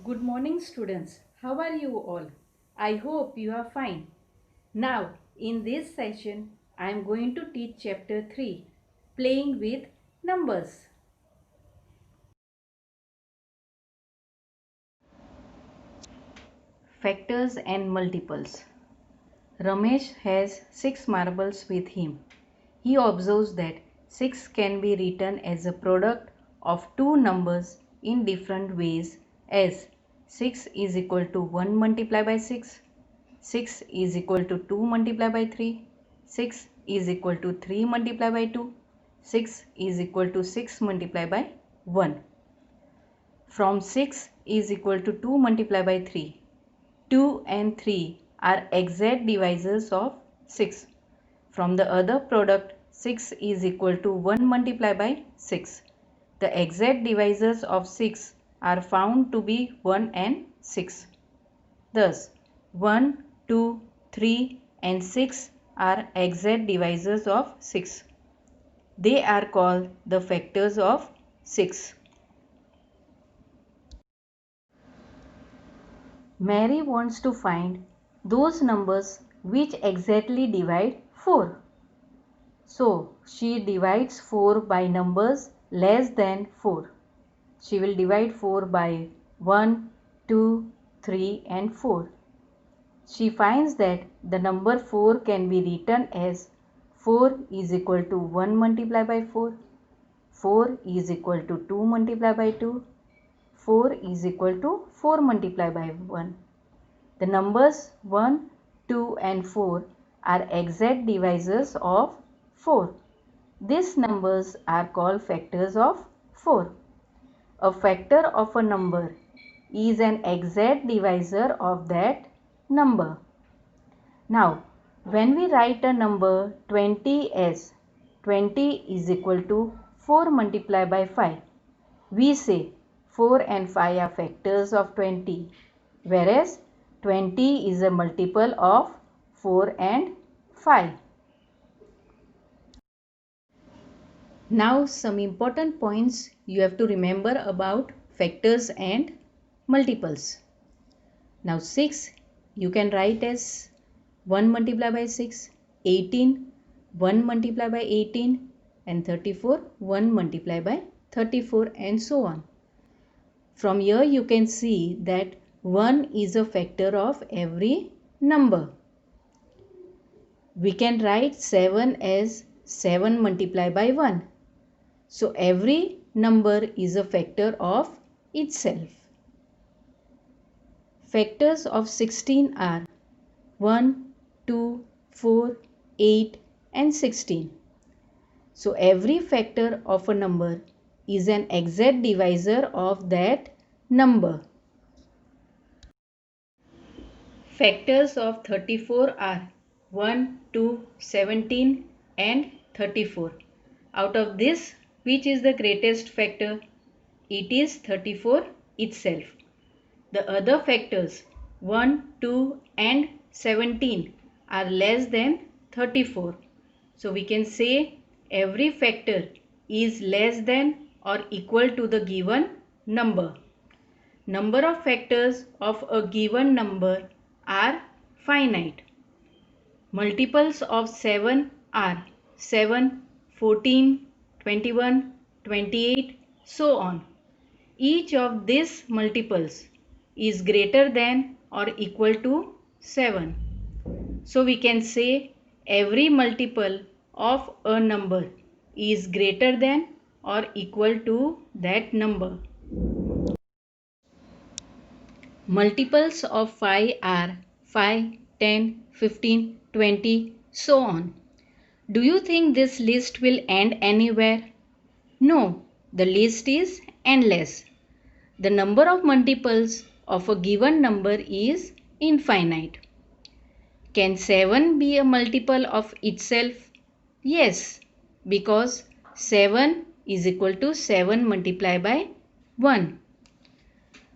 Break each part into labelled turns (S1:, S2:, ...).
S1: Good morning, students. How are you all? I hope you are fine. Now, in this session, I am going to teach chapter 3, Playing with Numbers. Factors and multiples. Ramesh has 6 marbles with him. He observes that 6 can be written as a product of two numbers in different ways, as 6 is equal to 1 multiplied by 6, 6 is equal to 2 multiplied by 3, 6 is equal to 3 multiplied by 2, 6 is equal to 6 multiplied by 1. From 6 is equal to 2 multiplied by 3. 2 and 3 are exact divisors of 6. From the other product, 6 is equal to 1 multiplied by 6. The exact divisors of 6 are found to be 1 and 6. Thus, 1, 2, 3 and 6 are exact divisors of 6. They are called the factors of 6. Mary wants to find those numbers which exactly divide 4. So, she divides 4 by numbers less than 4. She will divide 4 by 1, 2, 3 and 4. She finds that the number 4 can be written as 4 is equal to 1 multiplied by 4, 4 is equal to 2 multiplied by 2, 4 is equal to 4 multiplied by 1. The numbers 1, 2 and 4 are exact divisors of 4. These numbers are called factors of 4. A factor of a number is an exact divisor of that number. Now, when we write a number 20 as 20 is equal to 4 multiplied by 5, we say 4 and 5 are factors of 20, whereas 20 is a multiple of 4 and 5. Now some important points you have to remember about factors and multiples. Now 6 you can write as 1 multiplied by 6, 18 1 multiplied by 18 and 34 1 multiplied by 34 and so on. From here you can see that 1 is a factor of every number. We can write 7 as 7 multiplied by 1. So every number is a factor of itself. Factors of 16 are 1, 2, 4, 8 and 16. So every factor of a number is an exact divisor of that number. Factors of 34 are 1, 2, 17 and 34. Out of this, which is the greatest factor? It is 34 itself. The other factors 1, 2 and 17 are less than 34. So we can say every factor is less than or equal to the given number. Number of factors of a given number are finite. Multiples of 7 are 7, 14, 21, 28, so on. Each of these multiples is greater than or equal to 7. So we can say every multiple of a number is greater than or equal to that number. Multiples of 5 are 5, 10, 15, 20, so on. Do you think this list will end anywhere? No, the list is endless. The number of multiples of a given number is infinite. Can 7 be a multiple of itself? Yes, because 7 is equal to 7 multiplied by 1.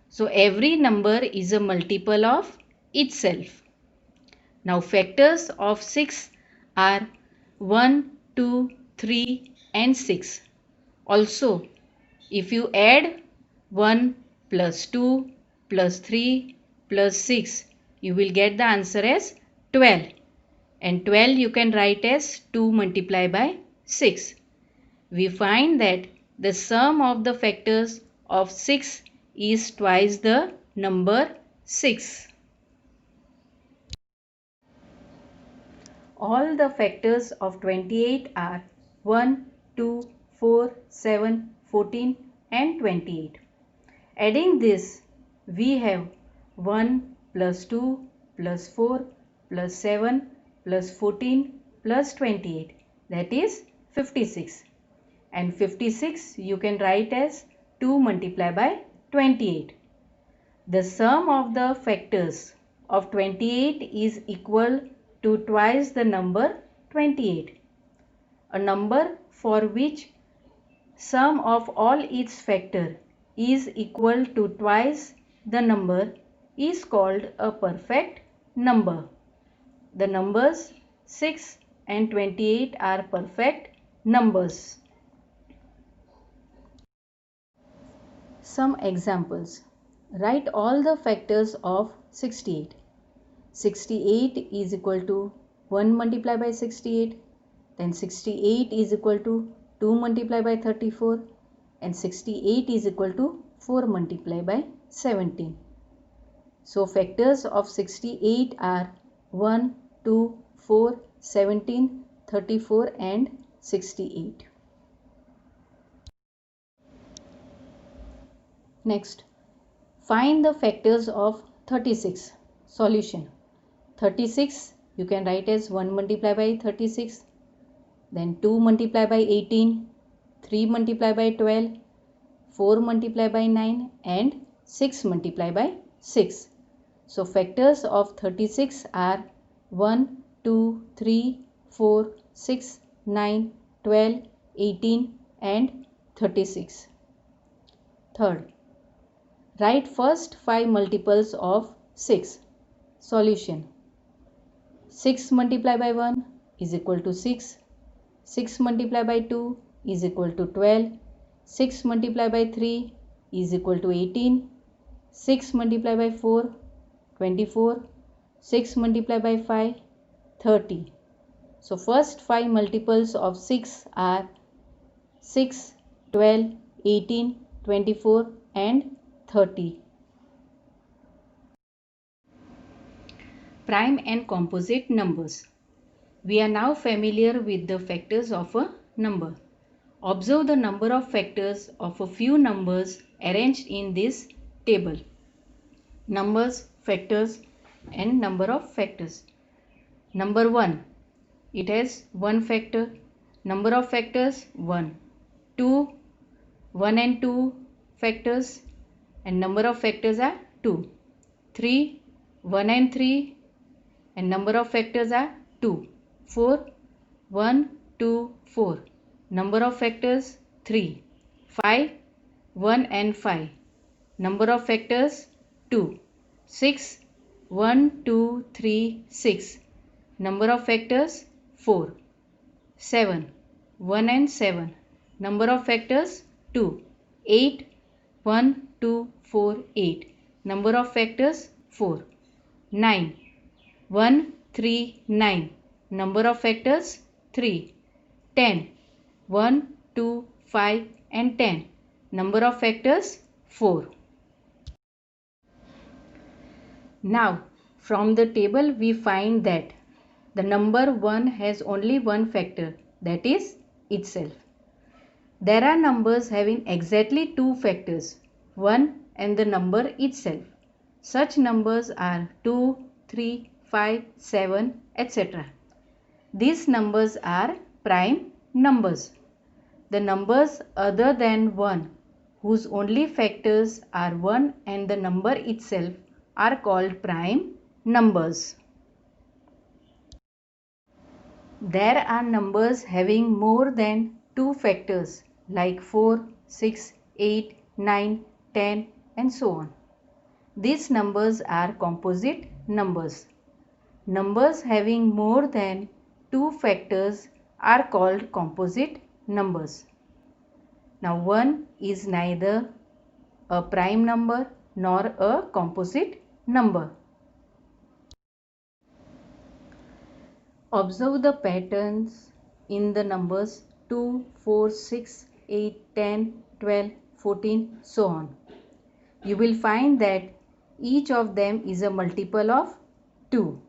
S1: So every number is a multiple of itself. Now factors of 6 are 1, 2, 3 and 6. Also, if you add 1 plus 2 plus 3 plus 6. You will get the answer as 12. And 12 you can write as 2 multiplied by 6. We find that the sum of the factors of 6 is twice the number 6. All the factors of 28 are 1, 2, 4, 7, 14 and 28. Adding this, we have 1 plus 2 plus 4 plus 7 plus 14 plus 28, that is 56. And 56 you can write as 2 multiplied by 28. The sum of the factors of 28 is equal to twice the number 28. A number for which sum of all its factor is equal to twice the number is called a perfect number. The numbers 6 and 28 are perfect numbers. Some examples. Write all the factors of 68. 68 is equal to 1 multiplied by 68. Then 68 is equal to 2 multiplied by 34. And 68 is equal to 4 multiplied by 17. So factors of 68 are 1, 2, 4, 17, 34 and 68. Next, find the factors of 36. Solution. 36 you can write as 1 multiplied by 36, then 2 multiplied by 18, 3 multiplied by 12, 4 multiplied by 9 and 6 multiplied by 6. So factors of 36 are 1, 2, 3, 4, 6, 9, 12, 18 and 36. Third, write first 5 multiples of 6. Solution. 6 multiplied by 1 is equal to 6. 6 multiplied by 2 is equal to 12. 6 multiplied by 3 is equal to 18. 6 multiplied by 4, 24. 6 multiplied by 5, 30. So first 5 multiples of 6 are 6, 12, 18, 24 and 30. Prime and composite numbers. We are now familiar with the factors of a number. Observe the number of factors of a few numbers arranged in this table. Numbers, factors and number of factors. Number 1. It has 1 factor. Number of factors 1. 2. 1 and 2 factors and number of factors are 2. 3. 1 and 3 and number of factors are 2. 4. 1, 2, 4. Number of factors 3. 5. 1 and 5. Number of factors 2. 6. 1, 2, 3, 6. Number of factors 4. 7. 1 and 7. Number of factors 2. 8. 1, 2, 4, 8. Number of factors 4. 9. 1, 3, 9. Number of factors 3. 10. 1, 2, 5 and 10. Number of factors 4. Now, from the table we find that the number 1 has only one factor, that is itself. There are numbers having exactly 2 factors, 1 and the number itself. Such numbers are 2, 3, 5, 7, etc. These numbers are prime numbers. The numbers other than 1, whose only factors are 1 and the number itself, are called prime numbers. There are numbers having more than 2 factors like 4, 6, 8, 9, 10 and so on. These numbers are composite numbers. Numbers having more than 2 factors are called composite numbers. Now 1 is neither a prime number nor a composite number. Observe the patterns in the numbers 2, 4, 6, 8, 10, 12, 14, so on. You will find that each of them is a multiple of 2.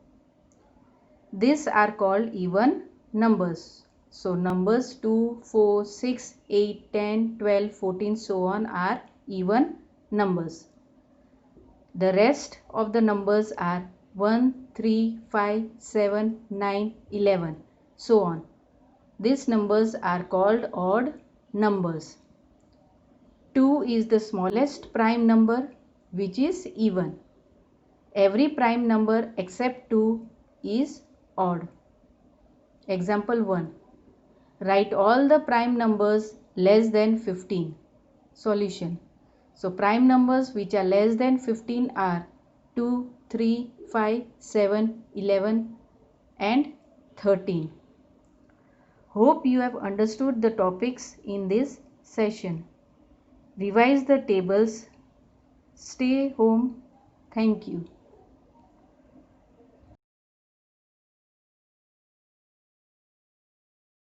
S1: These are called even numbers. So numbers 2, 4, 6, 8, 10, 12, 14, so on are even numbers. The rest of the numbers are 1, 3, 5, 7, 9, 11, so on. These numbers are called odd numbers. 2 is the smallest prime number, which is even. Every prime number except 2 is odd. Example 1. Write all the prime numbers less than 15. Solution. So prime numbers which are less than 15 are 2, 3, 5, 7, 11 and 13. Hope you have understood the topics in this session. Revise the tables. Stay home. Thank you.